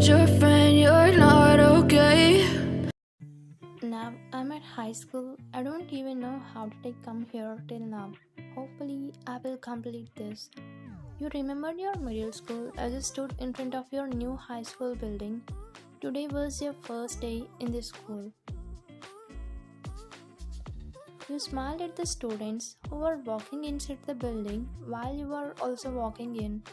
told your friend you're not okay. Now I'm at high school. I don't even know how did I come here till now. Hopefully, I will complete this. You remembered your middle school as you stood in front of your new high school building. Today was your first day in the school. You smiled at the students who were walking inside the building while you were also walking in.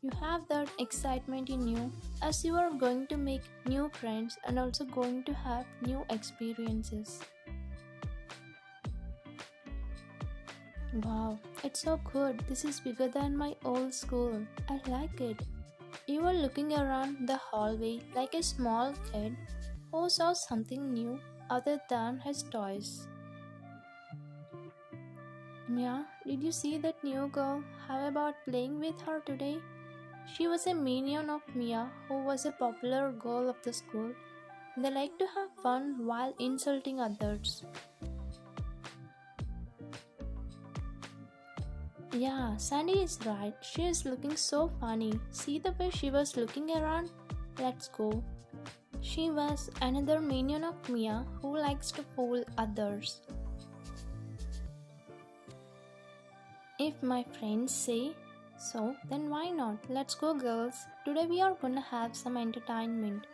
You have that excitement in you as you are going to make new friends and also going to have new experiences. Wow, it's so good. This is bigger than my old school. I like it. You were looking around the hallway like a small kid who saw something new other than his toys. Mia, did you see that new girl? How about playing with her today? She was a minion of Mia, who was a popular girl of the school. They like to have fun while insulting others. Yeah, Sandy is right. She is looking so funny. See the way she was looking around? Let's go. She was another minion of Mia who likes to fool others. If my friends say so, then why not? Let's go, girls. Today we are gonna have some entertainment.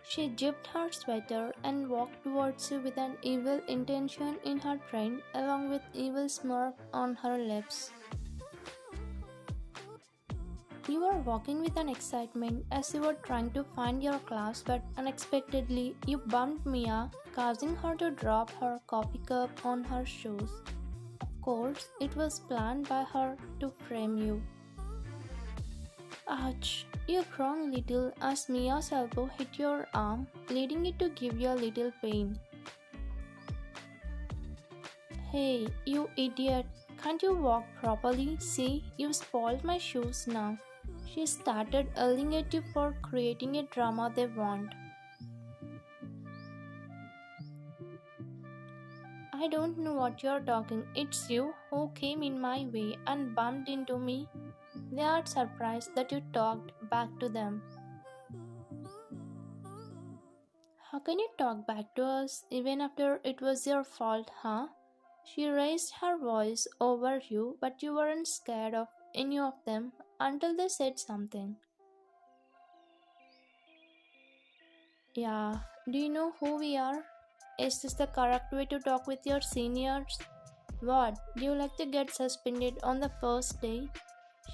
She zipped her sweater and walked towards you with an evil intention in her friend, along with evil smirk on her lips. You were walking with an excitement as you were trying to find your class, but unexpectedly you bumped Mia, causing her to drop her coffee cup on her shoes. Of course, it was planned by her to frame you. Ouch! You groaned little as Mia's elbow hit your arm, leading it to give you a little pain. Hey, you idiot! Can't you walk properly? See, you spoiled my shoes now. She started yelling at you for creating a drama they want. I don't know what you're talking. It's you who came in my way and bumped into me. They are surprised that you talked back to them. How can you talk back to us even after it was your fault, huh? She raised her voice over you, but you weren't scared of any of them until they said something. Yeah, do you know who we are? Is this the correct way to talk with your seniors? What, do you like to get suspended on the first day?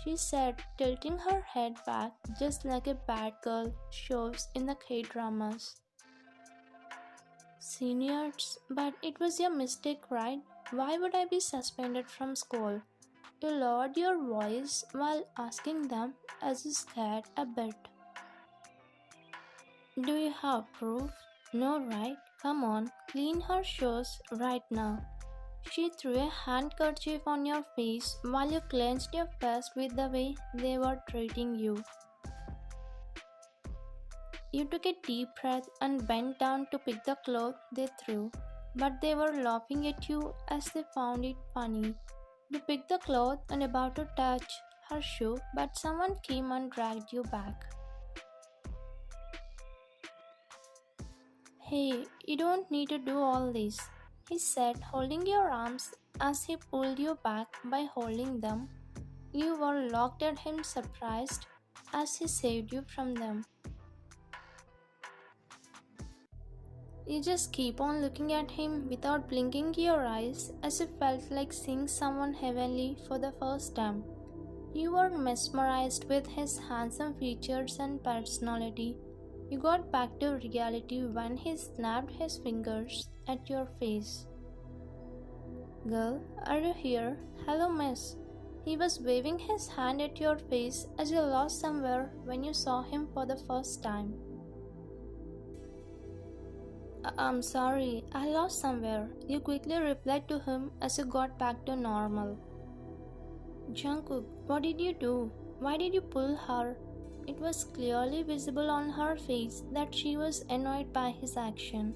She said, tilting her head back just like a bad girl shows in the K dramas. Seniors, but it was your mistake, right? Why would I be suspended from school? You lowered your voice while asking them as you scared a bit. Do you have proof? No, right? Come on, clean her shoes right now. She threw a handkerchief on your face while you clenched your fist with the way they were treating you. You took a deep breath and bent down to pick the cloth they threw, but they were laughing at you as they found it funny. You picked the cloth and about to touch her shoe, but someone came and dragged you back. Hey, you don't need to do all this, he said, holding your arms as he pulled you back by holding them. You were looked at him surprised as he saved you from them. You just keep on looking at him without blinking your eyes as you felt like seeing someone heavenly for the first time. You were mesmerized with his handsome features and personality. You got back to reality when he snapped his fingers at your face. Girl, are you here? Hello, miss. He was waving his hand at your face as you lost somewhere when you saw him for the first time. I'm sorry, I lost somewhere. You quickly replied to him as you got back to normal. Jungkook, what did you do? Why did you pull her? It was clearly visible on her face that she was annoyed by his action.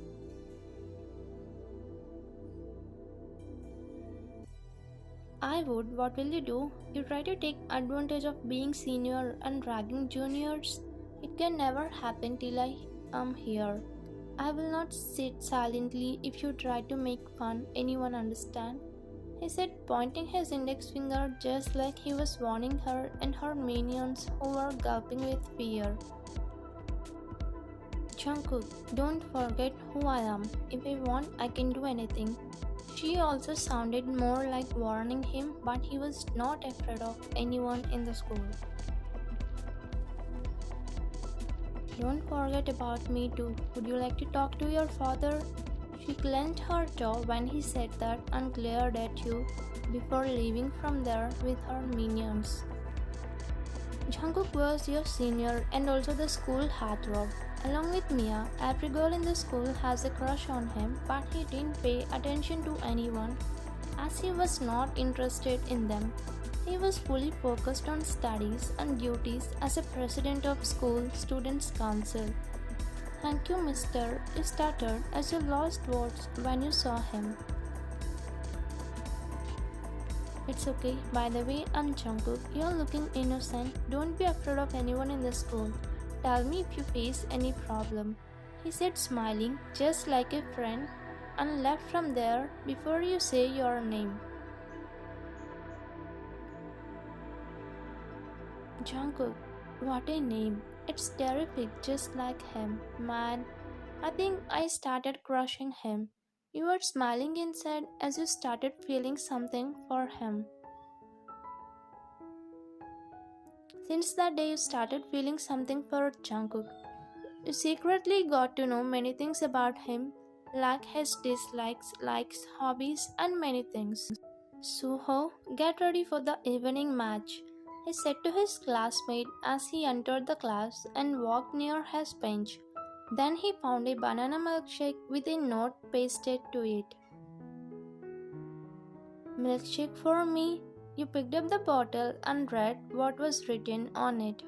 I would, what will you do? You try to take advantage of being senior and dragging juniors? It can never happen till I am here. I will not sit silently if you try to make fun anyone understand, he said, pointing his index finger just like he was warning her and her minions who were gulping with fear. Jungkook, don't forget who I am. If I want, I can do anything. She also sounded more like warning him, but he was not afraid of anyone in the school. Don't forget about me too. Would you like to talk to your father? She clenched her jaw when he said that and glared at you before leaving from there with her minions. Jungkook was your senior and also the school heartthrob. Along with Mia, every girl in the school has a crush on him, but he didn't pay attention to anyone as he was not interested in them. He was fully focused on studies and duties as a president of school students' council. Thank you, mister, you stuttered as you lost words when you saw him. It's okay. By the way, I'm Jungkook. You're looking innocent. Don't be afraid of anyone in the school. Tell me if you face any problem, he said, smiling just like a friend, and left from there before you say your name. Jungkook, what a name. It's terrific, just like him. Man, I think I started crushing him. You were smiling inside as you started feeling something for him. Since that day you started feeling something for Jungkook. You secretly got to know many things about him, like his dislikes, likes, hobbies, and many things. Suho, get ready for the evening match, he said to his classmate as he entered the class and walked near his bench. Then he found a banana milkshake with a note pasted to it. Milkshake for me? You picked up the bottle and read what was written on it.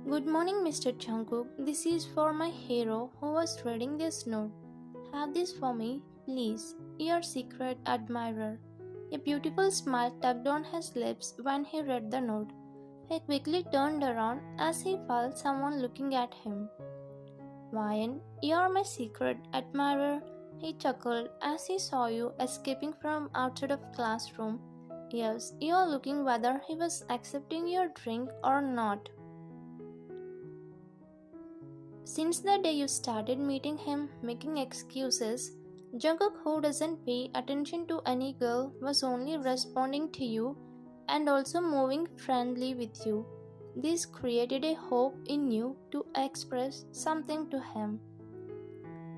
Good morning, Mr. Jungkook. This is for my hero who was reading this note. Have this for me, please. Your secret admirer. A beautiful smile tugged on his lips when he read the note. He quickly turned around as he felt someone looking at him. Ryan, you're my secret admirer, he chuckled as he saw you escaping from outside of classroom. Yes, you're looking whether he was accepting your drink or not. Since the day you started meeting him, making excuses, Jungkook, who doesn't pay attention to any girl, was only responding to you and also moving friendly with you. This created a hope in you to express something to him.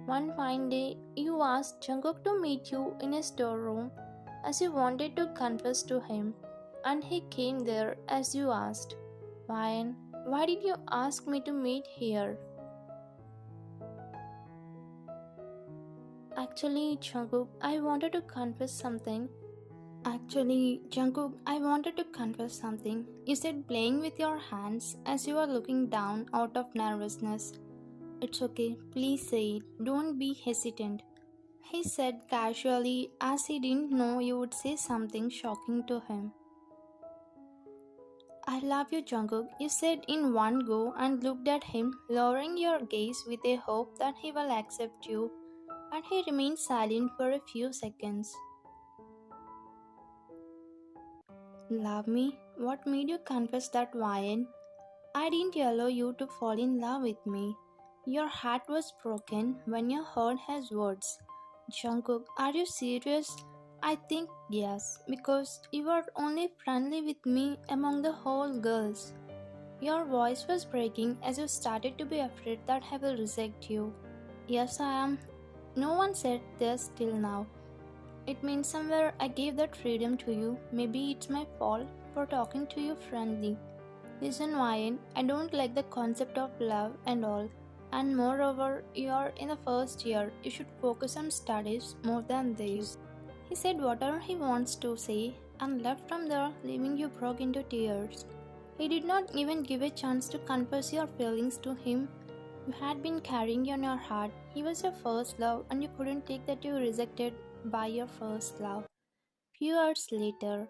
One fine day, you asked Jungkook to meet you in a storeroom as you wanted to confess to him, and he came there as you asked. Ryan, why did you ask me to meet here? Actually, Jungkook, I wanted to confess something. You said, playing with your hands as you were looking down out of nervousness. It's okay, please say it. Don't be hesitant, he said casually as he didn't know you would say something shocking to him. I love you, Jungkook, you said in one go and looked at him, lowering your gaze with a hope that he will accept you, and he remained silent for a few seconds. Love me? What made you confess that, Ryan? I didn't allow you to fall in love with me. Your heart was broken when you heard his words. Jungkook, are you serious? I think yes, because you were only friendly with me among the whole girls. Your voice was breaking as you started to be afraid that I will reject you. Yes, I am. No one said this till now. It means somewhere I gave that freedom to you. Maybe it's my fault for talking to you friendly. Listen, Ryan, I don't like the concept of love and all. And moreover, you're in the first year. You should focus on studies more than this. He said whatever he wants to say and left from there, leaving you broke into tears. He did not even give a chance to confess your feelings to him. You had been carrying on your heart. He was your first love, and you couldn't take that you were rejected by your first love. Few hours later,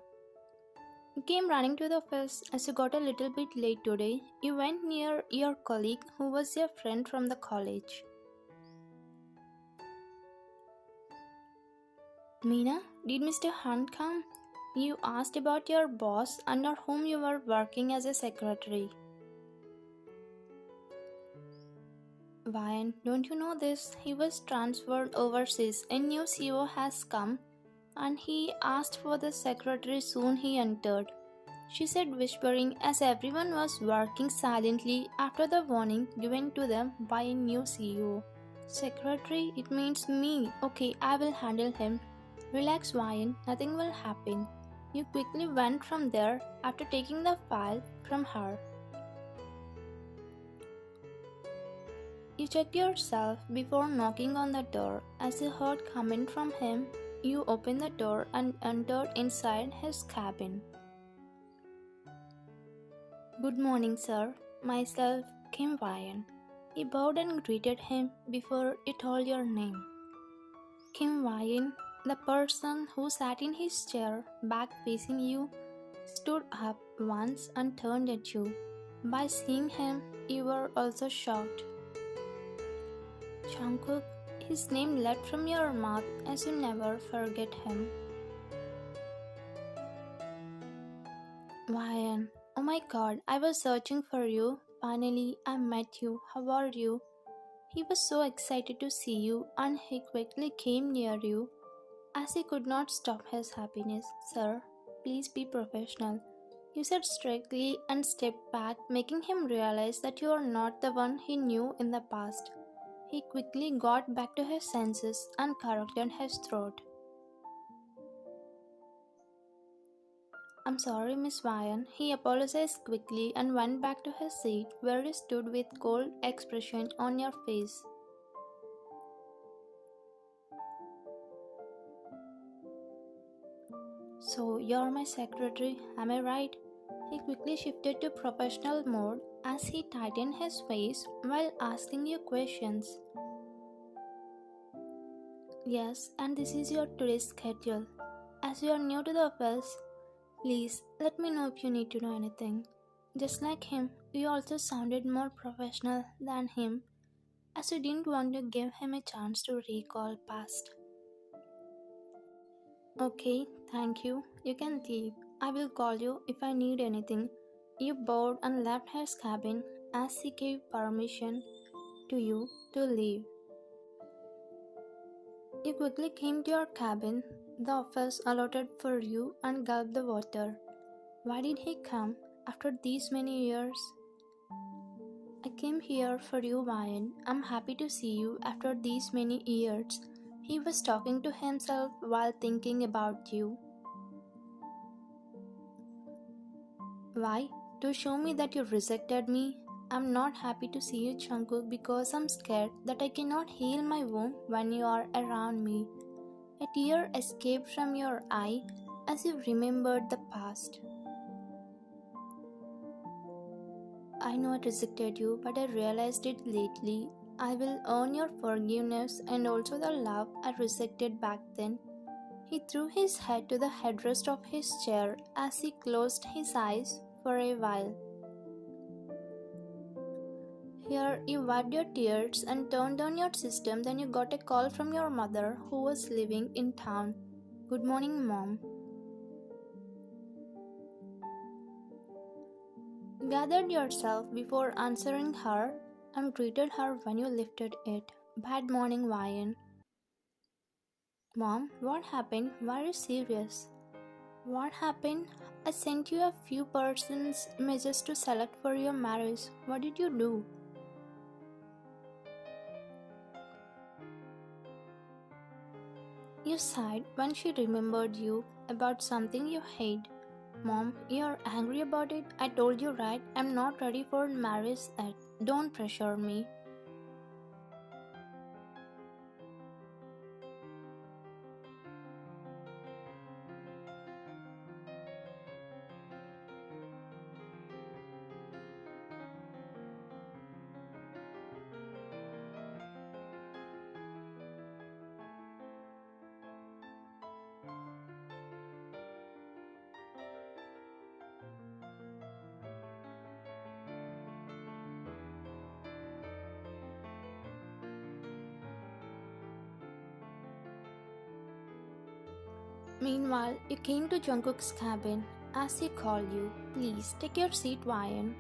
You came running to the office as you got a little bit late today. You went near your colleague who was your friend from the college. Meena, did Mr. Hunt come? You asked about your boss under whom you were working as a secretary. Ryan, don't you know this? He was transferred overseas. A new CEO has come and he asked for the secretary soon he entered. She said, whispering as everyone was working silently after the warning given to them by a new CEO. Secretary, it means me. Okay, I will handle him. Relax, Ryan, nothing will happen. You quickly went from there after taking the file from her. You checked yourself before knocking on the door. As you heard comment from him, you opened the door and entered inside his cabin. Good morning, sir. Myself, Kim Ryan. He bowed and greeted him before he told your name. Kim Ryan, the person who sat in his chair back facing you, stood up once and turned at you. By seeing him, you were also shocked. Jungkook, his name leapt from your mouth as you never forget him. Ryan, oh my god, I was searching for you. Finally, I met you. How are you? He was so excited to see you and he quickly came near you. As he could not stop his happiness, sir, please be professional. You said strictly and stepped back, making him realize that you are not the one he knew in the past. He quickly got back to his senses and corrected his throat. I'm sorry, Miss Ryan. He apologized quickly and went back to his seat where he stood with cold expression on your face. So, you're my secretary, am I right? He quickly shifted to professional mode as he tightened his face while asking you questions. Yes, and this is your today's schedule. As you are new to the office, please let me know if you need to know anything. Just like him, you also sounded more professional than him as you didn't want to give him a chance to recall past. Okay, thank you. You can leave. I will call you if I need anything. You bowed and left his cabin as he gave permission to you to leave. You quickly came to your cabin, the office allotted for you, and gulped the water. Why did he come after these many years? I came here for you, Ryan. I'm happy to see you after these many years. He was talking to himself while thinking about you. Why? To show me that you rejected me? I'm not happy to see you, Jungkook, because I'm scared that I cannot heal my wound when you are around me. A tear escaped from your eye as you remembered the past. I know I rejected you, but I realized it lately. I will earn your forgiveness and also the love I rejected back then. He threw his head to the headrest of his chair as he closed his eyes for a while. Here, you wiped your tears and turned on your system. Then you got a call from your mother who was living in town. Good morning, Mom. Gathered yourself before answering her and greeted her when you lifted it. Bad morning, Ryan. Mom, what happened? Why are you serious? What happened? I sent you a few persons images to select for your marriage. What did you do? You sighed when she remembered you about something you hate. Mom, you're angry about it? I told you right, I'm not ready for marriage yet. Don't pressure me. Meanwhile, you came to Jungkook's cabin. As he called you, please take your seat, Ryan.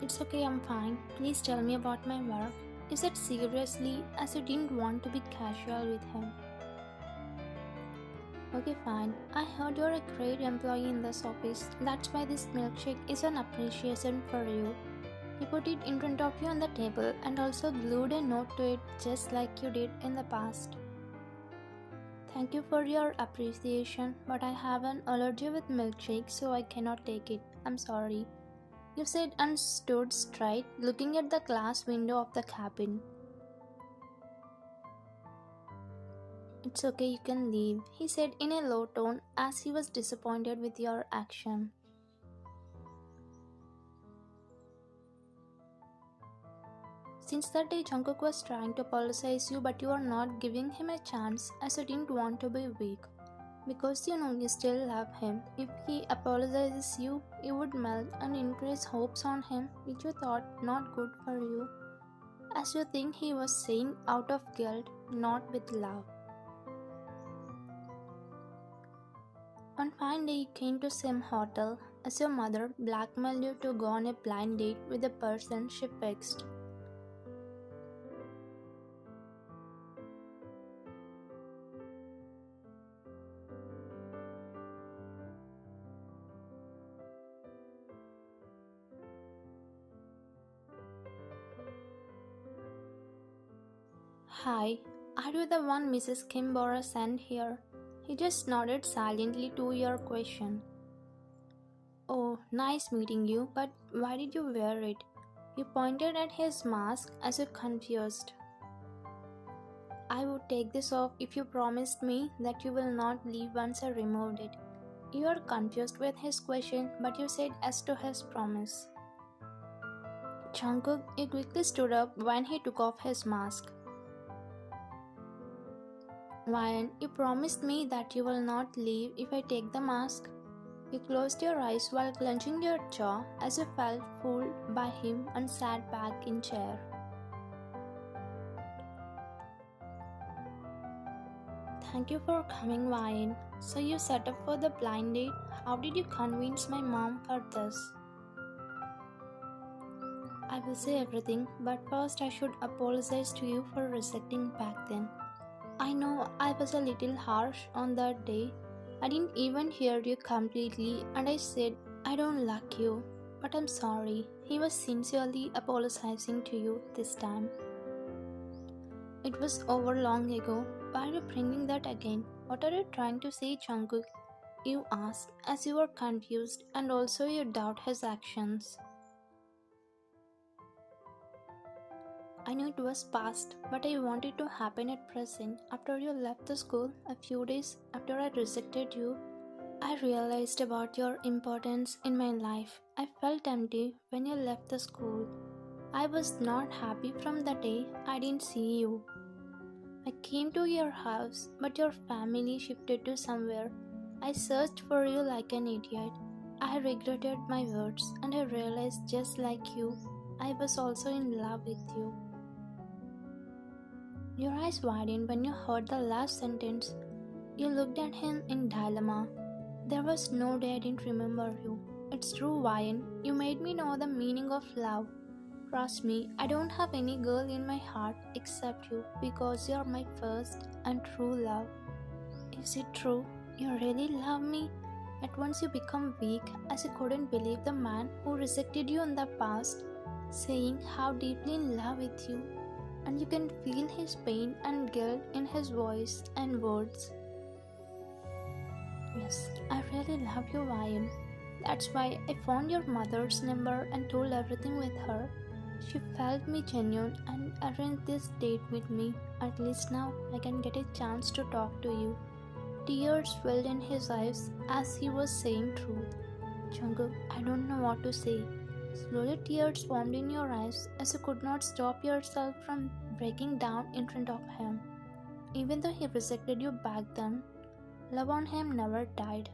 It's okay, I'm fine. Please tell me about my work. You said seriously as you didn't want to be casual with him. Okay, fine. I heard you're a great employee in this office. That's why this milkshake is an appreciation for you. He put it in front of you on the table and also glued a note to it just like you did in the past. Thank you for your appreciation, but I have an allergy with milkshake so I cannot take it. I'm sorry. You said and stood straight, looking at the glass window of the cabin. It's okay, you can leave, he said in a low tone as he was disappointed with your action. Since that day, Jungkook was trying to apologize you, but you are not giving him a chance as you didn't want to be weak. Because you know you still love him. If he apologizes you would melt and increase hopes on him, which you thought not good for you. As you think he was saying out of guilt, not with love. One fine day you came to same hotel as your mother blackmailed you to go on a blind date with the person she fixed. Hi, are you the one Mrs. Kimbora sent here? He just nodded silently to your question. Oh, nice meeting you, but why did you wear it? You pointed at his mask as if confused. I would take this off if you promised me that you will not leave once I removed it. You are confused with his question, but you said yes to his promise. Jungkook, you quickly stood up when he took off his mask. Ryan, you promised me that you will not leave if I take the mask. You closed your eyes while clenching your jaw as you felt fooled by him and sat back in chair. Thank you for coming, Ryan. So you set up for the blind date? How did you convince my mom for this? I will say everything, but first I should apologize to you for rejecting back then. I know I was a little harsh on that day. I didn't even hear you completely and I said I don't like you. But I'm sorry. He was sincerely apologizing to you this time. It was over long ago. Why are you bringing that again? What are you trying to say, Jungkook? You asked as you were confused and also you doubt his actions. I knew it was past, but I wanted to happen at present. After you left the school, a few days after I rejected you, I realized about your importance in my life. I felt empty when you left the school. I was not happy from the day I didn't see you. I came to your house, but your family shifted to somewhere. I searched for you like an idiot. I regretted my words and I realized just like you, I was also in love with you. Your eyes widened when you heard the last sentence. You looked at him in dilemma. There was no day I didn't remember you. It's true, Ryan. You made me know the meaning of love. Trust me, I don't have any girl in my heart except you because you're my first and true love. Is it true? You really love me? At once you become weak as you couldn't believe the man who rejected you in the past, saying how deeply in love with you. And you can feel his pain and guilt in his voice and words. Yes, I really love you, Ryan. That's why I found your mother's number and told everything with her. She felt me genuine and arranged this date with me. At least now I can get a chance to talk to you. Tears filled in his eyes as he was saying truth. Jungkook, I don't know what to say. Slowly tears formed in your eyes as you could not stop yourself from breaking down in front of him. Even though he rejected you back then, love on him never died.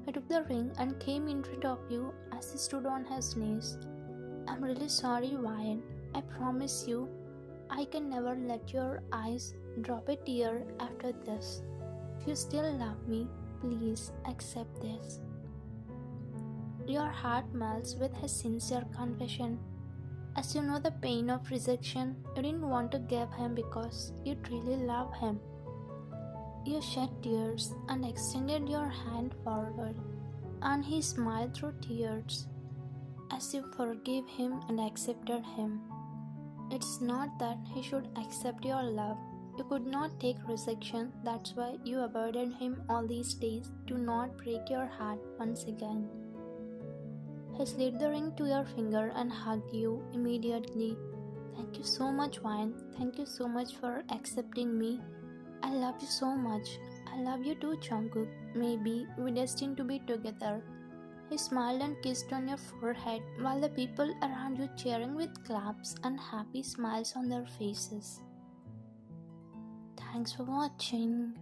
I took the ring and came in front of you as he stood on his knees. I'm really sorry, Ryan. I promise you, I can never let your eyes drop a tear after this. If you still love me, please accept this. Your heart melts with his sincere confession. As you know the pain of rejection, you didn't want to give him because you truly love him. You shed tears and extended your hand forward, and he smiled through tears as you forgave him and accepted him. It's not that he should accept your love. You could not take rejection, that's why you avoided him all these days to not break your heart once again. He slid the ring to your finger and hugged you immediately. Thank you so much, Wine. Thank you so much for accepting me. I love you so much. I love you too, Jungkook. Maybe we're destined to be together. He smiled and kissed on your forehead while the people around you cheering with claps and happy smiles on their faces. Thanks for watching.